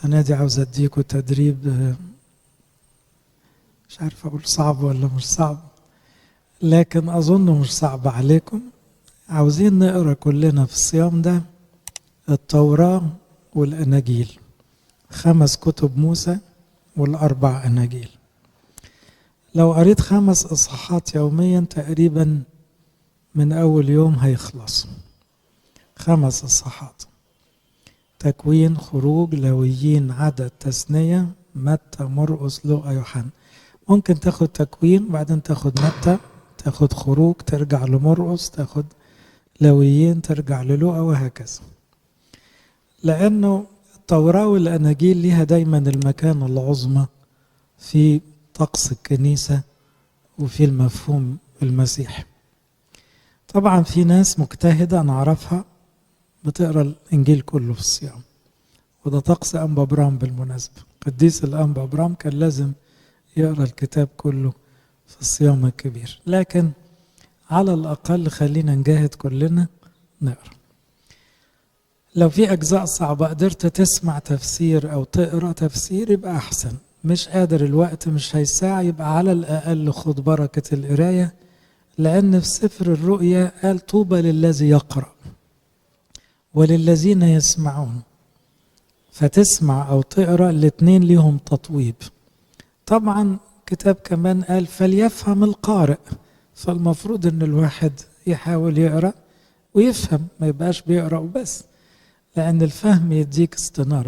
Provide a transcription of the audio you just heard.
السنة دي عاوز أديكوا تدريب، مش عارف أقول صعب ولا مش صعب، لكن أظنه مش صعب عليكم. عاوزين نقرأ كلنا في الصيام ده التوراة والأناجيل، 5 كتب موسى وال4 أناجيل. لو قريت 5 إصحاحات يوميا تقريبا من أول يوم هيخلص. 5 إصحاحات: تكوين، خروج، لاويين، عدد، تثنية، متى، مرقس، لوقا، يوحنا. ممكن تاخد تكوين بعدين تاخد متى، تاخد خروج ترجع لمرقس، تاخد لاويين ترجع للوقا، وهكذا. لأنه التوراة والأناجيل ليها دايما المكانة العظمى في طقس الكنيسة وفي المفهوم المسيحي. طبعا في ناس مجتهدة أنا أعرفها بتقرأ الإنجيل كله في الصيام، وده طقس أنبا برام بالمناسبة. قديس الأنبا برام كان لازم يقرأ الكتاب كله في الصيام الكبير، لكن على الأقل خلينا نجاهد كلنا نقرأ. لو في أجزاء صعبة قدرت تسمع تفسير أو تقرأ تفسير يبقى أحسن. مش قادر الوقت مش هيساع، يبقى على الأقل خد بركة القراية، لأن في سفر الرؤيا قال طوبى للذي يقرأ وللذين يسمعون. فتسمع أو تقرأ الاتنين ليهم تطويب. طبعا كتاب كمان قال فليفهم القارئ، فالمفروض ان الواحد يحاول يقرأ ويفهم، ما يبقاش بيقرأ وبس، لأن الفهم يديك استنارة.